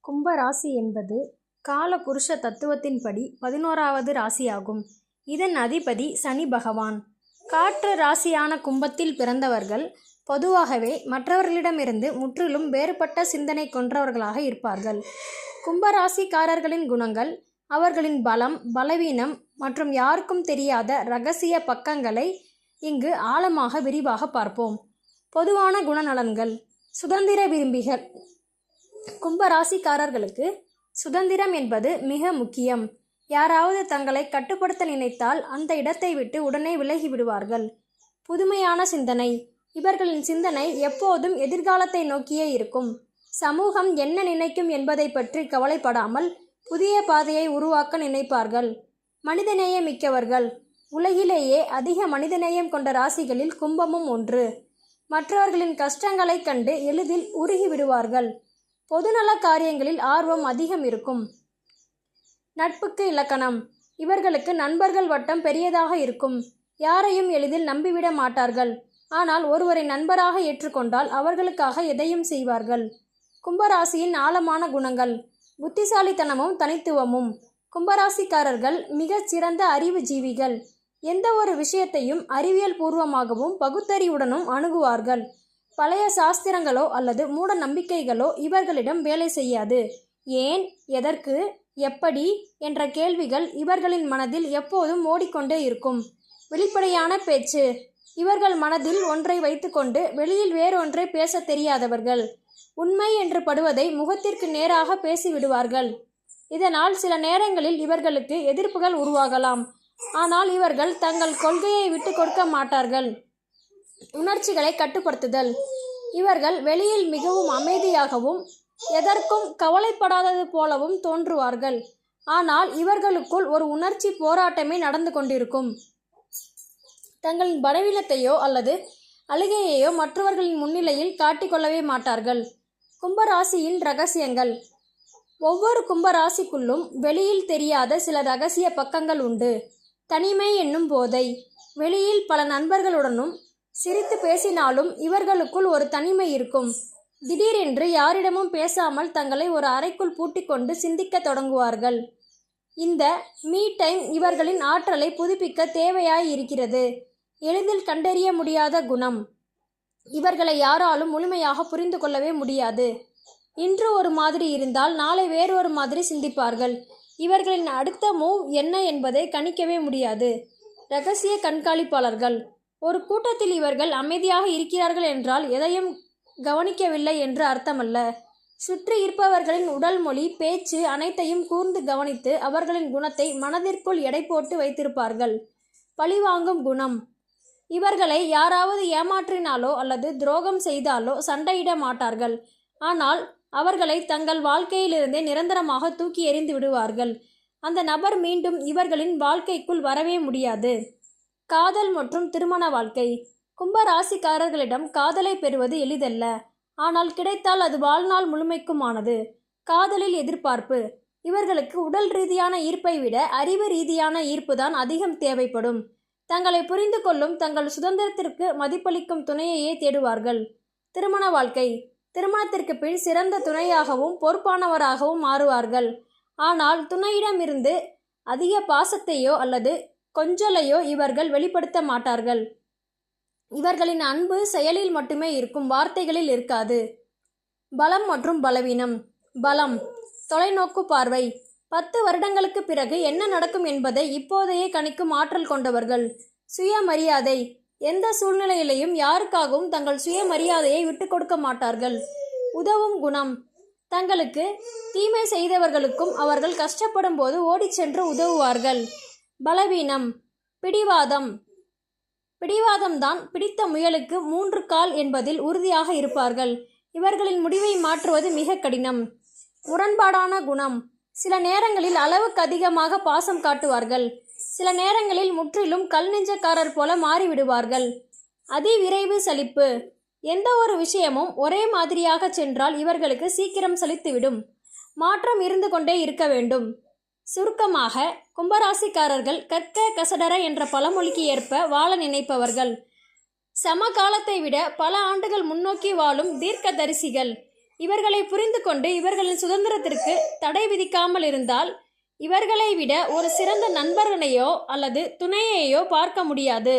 கும்ப ராசி என்பது கால புருஷ தத்துவத்தின்படி 11வது ராசியாகும். இதன் அதிபதி சனி பகவான். காற்று ராசியான கும்பத்தில் பிறந்தவர்கள் பொதுவாகவே மற்றவர்களிடமிருந்து முற்றிலும் வேறுபட்ட சிந்தனை கொண்டவர்களாக இருப்பார்கள். கும்பராசிக்காரர்களின் குணங்கள், அவர்களின் பலம், பலவீனம் மற்றும் யாருக்கும் தெரியாத இரகசிய பக்கங்களை இங்கு ஆழமாக விரிவாக பார்ப்போம். பொதுவான குணநலன்கள். சுதந்திர விரும்பிகள். கும்பராசிக்காரர்களுக்கு சுதந்திரம் என்பது மிக முக்கியம். யாராவது தங்களை கட்டுப்படுத்த நினைத்தால் அந்த இடத்தை விட்டு உடனே விலகி விடுவார்கள். புதுமையான சிந்தனை. இவர்களின் சிந்தனை எப்போதும் எதிர்காலத்தை நோக்கியே இருக்கும். சமூகம் என்ன நினைக்கும் என்பதை பற்றி கவலைப்படாமல் புதிய பாதையை உருவாக்க நினைப்பார்கள். மனிதநேயம் மிக்கவர்கள். உலகிலேயே அதிக மனிதநேயம் கொண்ட ராசிகளில் கும்பமும் ஒன்று. மற்றவர்களின் கஷ்டங்களை கண்டு எளிதில் உருகிவிடுவார்கள். பொதுநல காரியங்களில் ஆர்வம் அதிகம் இருக்கும். நட்புக்கு இலக்கணம். இவர்களுக்கு நண்பர்கள் வட்டம் பெரியதாக இருக்கும். யாரையும் எளிதில் நம்பிவிட மாட்டார்கள். ஆனால் ஒருவரை நண்பராக ஏற்றுக்கொண்டால் அவர்களுக்காக எதையும் செய்வார்கள். கும்பராசியின் ஆழமான குணங்கள். புத்திசாலித்தனமும் தனித்துவமும். கும்பராசிக்காரர்கள் மிகச் சிறந்த அறிவு ஜீவிகள். எந்த ஒரு விஷயத்தையும் அறிவியல் பூர்வமாகவும் பகுத்தறிவுடனும் அணுகுவார்கள். பழைய சாஸ்திரங்களோ அல்லது மூட நம்பிக்கைகளோ இவர்களிடம் வேலை செய்யாது. ஏன், எதற்கு, எப்படி என்ற கேள்விகள் இவர்களின் மனதில் எப்போதும் ஓடிக்கொண்டே இருக்கும். வெளிப்படையான பேச்சு. இவர்கள் மனதில் ஒன்றை வைத்துக்கொண்டு வெளியில் வேறொன்றை பேச தெரியாதவர்கள். உண்மை என்று படுவதை முகத்திற்கு நேராக பேசிவிடுவார்கள். இதனால் சில நேரங்களில் இவர்களுக்கு எதிர்ப்புகள் உருவாகலாம். ஆனால் இவர்கள் தங்கள் கொள்கையை விட்டு கொடுக்க மாட்டார்கள். உணர்ச்சிகளை கட்டுப்படுத்துதல். இவர்கள் வெளியில் மிகவும் அமைதியாகவும் எதற்கும் கவலைப்படாதது போலவும் தோன்றுவார்கள். ஆனால் இவர்களுக்குள் ஒரு உணர்ச்சி போராட்டமே நடந்து கொண்டிருக்கும். தங்களின் பலவீனத்தையோ அல்லது அழுகையையோ மற்றவர்களின் முன்னிலையில் காட்டிக்கொள்ளவே மாட்டார்கள். கும்பராசியின் இரகசியங்கள். ஒவ்வொரு கும்பராசிக்குள்ளும் வெளியில் தெரியாத சில இரகசிய பக்கங்கள் உண்டு. தனிமை என்னும் போதை. வெளியில் பல நண்பர்களுடனும் சிரித்து பேசினாலும் இவர்களுக்குள் ஒரு தனிமை இருக்கும். திடீரென்று யாரிடமும் பேசாமல் தங்களை ஒரு அறைக்குள் பூட்டிக்கொண்டு சிந்திக்க தொடங்குவார்கள். இந்த மீ டைம் இவர்களின் ஆற்றலை புதுப்பிக்க தேவையாய் இருக்கிறது. எளிதில் கண்டறிய முடியாத குணம். இவர்களை யாராலும் முழுமையாக புரிந்து கொள்ளவே முடியாது. இன்று ஒரு மாதிரி இருந்தால் நாளை வேறொரு மாதிரி சிந்திப்பார்கள். இவர்களின் அடுத்த மூவ் என்ன என்பதை கணிக்கவே முடியாது. இரகசிய கண்காணிப்பாளர்கள். ஒரு கூட்டத்தில் இவர்கள் அமைதியாக இருக்கிறார்கள் என்றால் எதையும் கவனிக்கவில்லை என்று அர்த்தமல்ல. சுற்றி இருப்பவர்களின் உடல் மொழி, பேச்சு அனைத்தையும் கூர்ந்து கவனித்து அவர்களின் குணத்தை மனதிற்குள் எடை போட்டு வைத்திருப்பார்கள். பழிவாங்கும் குணம். இவர்களை யாராவது ஏமாற்றினாலோ அல்லது துரோகம் செய்தாலோ சண்டையிட மாட்டார்கள். ஆனால் அவர்களை தங்கள் வாழ்க்கையிலிருந்தே நிரந்தரமாக தூக்கி எறிந்து விடுவார்கள். அந்த நபர் மீண்டும் இவர்களின் வாழ்க்கைக்குள் வரவே முடியாது. காதல் மற்றும் திருமண வாழ்க்கை. கும்பராசிக்காரர்களிடம் காதலை பெறுவது எளிதல்ல. ஆனால் கிடைத்தால் அது வாழ்நாள் முழுமைக்குமானது. காதலில் எதிர்பார்ப்பு. இவர்களுக்கு உடல் ரீதியான ஈர்ப்பை விட அறிவு ரீதியான ஈர்ப்புதான் அதிகம் தேவைப்படும். தங்களை புரிந்து கொள்ளும், தங்கள் சுதந்திரத்திற்கு மதிப்பளிக்கும் துணையையே தேடுவார்கள். திருமண வாழ்க்கை. திருமணத்திற்கு பின் சிறந்த துணையாகவும் பொறுப்பானவராகவும் மாறுவார்கள். ஆனால் துணையிடமிருந்து அதிக பாசத்தையோ அல்லது கொஞ்சலையோ இவர்கள் வெளிப்படுத்த மாட்டார்கள். இவர்களின் அன்பு செயலில் மட்டுமே இருக்கும், வார்த்தைகளில் இருக்காது. பலம் மற்றும் பலவீனம். பலம். தொலைநோக்கு பார்வை. 10 வருடங்களுக்கு பிறகு என்ன நடக்கும் என்பதை இப்போதையே கணிக்கும் ஆற்றல் கொண்டவர்கள். சுயமரியாதை. எந்த சூழ்நிலையிலையும் யாருக்காகவும் தங்கள் சுயமரியாதையை விட்டு கொடுக்க மாட்டார்கள். உதவும் குணம். தங்களுக்கு தீமை செய்தவர்களுக்கும் அவர்கள் கஷ்டப்படும் போது ஓடிச் சென்று உதவுவார்கள். பலவீனம். பிடிவாதம். பிடிவாதம்தான் பிடித்த முயலுக்கு 3 கால் என்பதில் உறுதியாக இருப்பார்கள். இவர்களின் முடிவை மாற்றுவது மிக கடினம். முரண்பாடான குணம். சில நேரங்களில் அளவுக்கு அதிகமாக பாசம் காட்டுவார்கள். சில நேரங்களில் முற்றிலும் கல் நெஞ்சக்காரர் போல மாறிவிடுவார்கள். அதிவிரைவு சலிப்பு. எந்த ஒரு விஷயமும் ஒரே மாதிரியாக சென்றால் இவர்களுக்கு சீக்கிரம் சலித்துவிடும். மாற்றம் இருந்து கொண்டே இருக்க வேண்டும். சுருக்கமாக, கும்பராசிக்காரர்கள் கற்க கசடர என்ற பழமொழிக்கு ஏற்ப வாழ நினைப்பவர்கள். சமகாலத்தை விட பல ஆண்டுகள் முன்னோக்கி வாழும் தீர்க்கதரிசிகள். இவர்களை புரிந்து கொண்டு இவர்களின் சுதந்திரத்திற்கு தடை விதிக்காமல் இருந்தால் இவர்களை விட ஒரு சிறந்த நண்பர்களையோ அல்லது துணையையோ பார்க்க முடியாது.